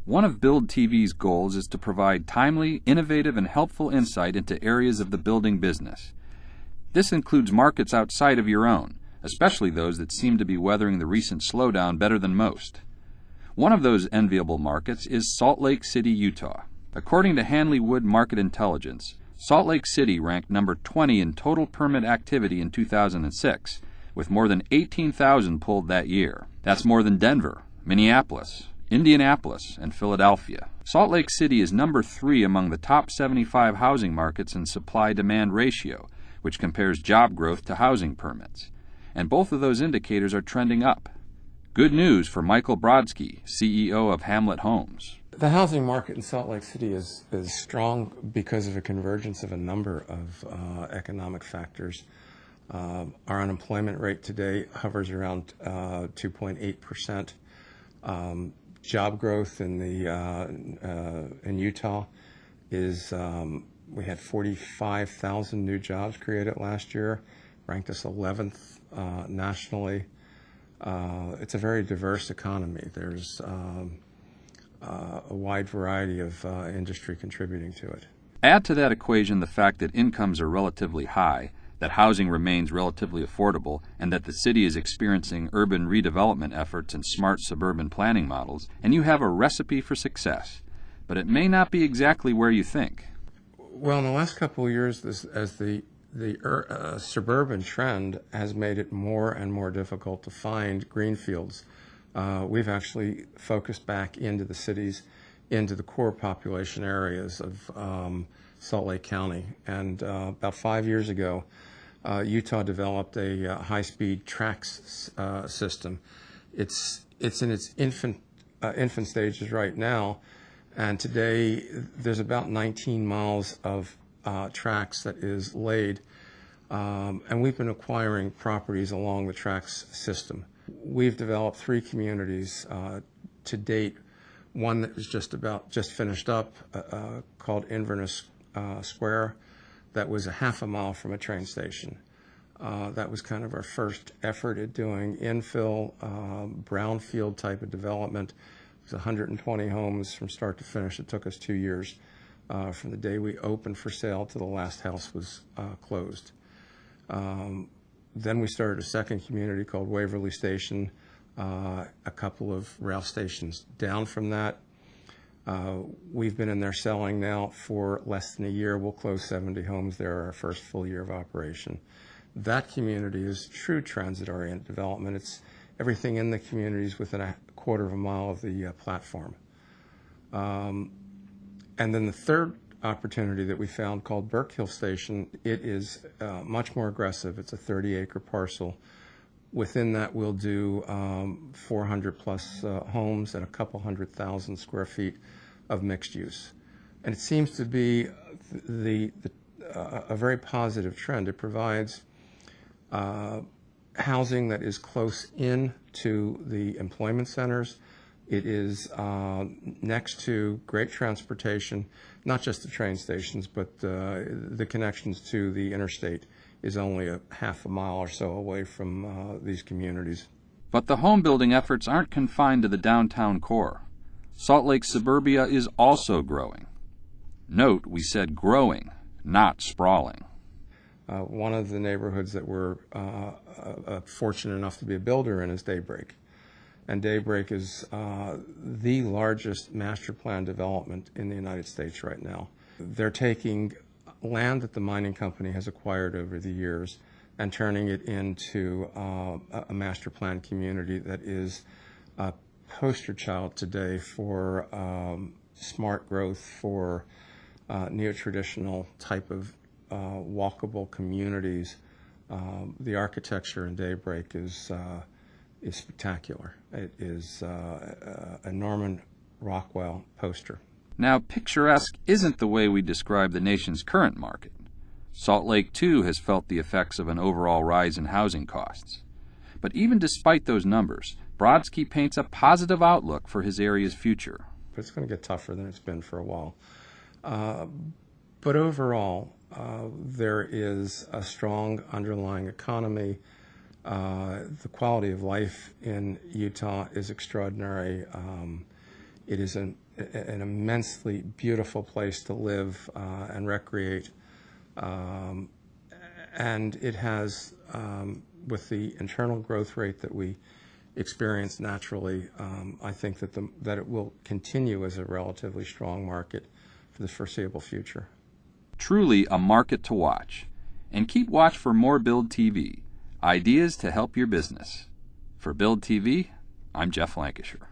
One of Build TV's goals is to provide timely, innovative, and helpful insight into areas of the building business. This includes markets outside of your own, especially those that seem to be weathering the recent slowdown better than most. One of those enviable markets is Salt Lake City, Utah. According to Hanley Wood Market Intelligence, Salt Lake City ranked number 20 in total permit activity in 2006, with more than 18,000 pulled that year. That's more than Denver, Minneapolis, Indianapolis, and Philadelphia. Salt Lake City is number 3 among the top 75 housing markets in supply-demand ratio, which compares job growth to housing permits. And both of those indicators are trending up. Good news for Michael Brodsky, CEO of Hamlet Homes. The housing market in Salt Lake City is strong because of a convergence of a number of economic factors. Our unemployment rate today hovers around 2.8%. Job growth in Utah is we had 45,000 new jobs created last year, ranked us 11th nationally. It's a very diverse economy. There's a wide variety of industry contributing to it. Add to that equation the fact that incomes are relatively high, that housing remains relatively affordable, and that the city is experiencing urban redevelopment efforts and smart suburban planning models, and you have a recipe for success. But it may not be exactly where you think. Well, in the last couple of years, as the suburban trend has made it more and more difficult to find greenfields, we've actually focused back into the cities, into the core population areas of Salt Lake County. And about 5 years ago, Utah developed a high-speed tracks system. It's in its infant stages right now, and today there's about 19 miles of tracks that is laid, and we've been acquiring properties along the tracks system. We've developed 3 communities to date. One that is just finished up, called Inverness Square, that was a half a mile from a train station. That was kind of our first effort at doing infill, brownfield type of development. It was 120 homes from start to finish. It took us 2 years from the day we opened for sale to the last house was closed. Then we started a second community called Waverly Station, a couple of rail stations down from that. We've been in there selling now for less than a year. We'll close 70 homes there, our first full year of operation. That community is true transit-oriented development. It's everything in the community is within a quarter of a mile of the platform. And then the third opportunity that we found, called Burke Hill Station, it is much more aggressive. It's a 30-acre parcel. Within that, we'll do 400 plus homes and a couple 100,000 square feet of mixed use. And it seems to be a very positive trend. It provides housing that is close in to the employment centers. It is next to great transportation, not just the train stations, but the connections to the interstate is only a half a mile or so away from these communities. But the home building efforts aren't confined to the downtown core. Salt Lake suburbia is also growing. Note, we said growing, not sprawling. One of the neighborhoods that we're fortunate enough to be a builder in is Daybreak. And Daybreak is the largest master plan development in the United States right now. They're taking land that the mining company has acquired over the years and turning it into a master plan community that is a poster child today for smart growth, for neo-traditional type of walkable communities. The architecture in Daybreak is spectacular. It is a Norman Rockwell poster. Now, picturesque isn't the way we describe the nation's current market. Salt Lake, too, has felt the effects of an overall rise in housing costs. But even despite those numbers, Brodsky paints a positive outlook for his area's future. But it's going to get tougher than it's been for a while. But overall, there is a strong underlying economy. The quality of life in Utah is extraordinary. It is an an immensely beautiful place to live and recreate. And it has, with the internal growth rate that we experience naturally, I think that it will continue as a relatively strong market for the foreseeable future. Truly a market to watch. And keep watch for more Build TV, ideas to help your business. For Build TV, I'm Jeff Lancashire.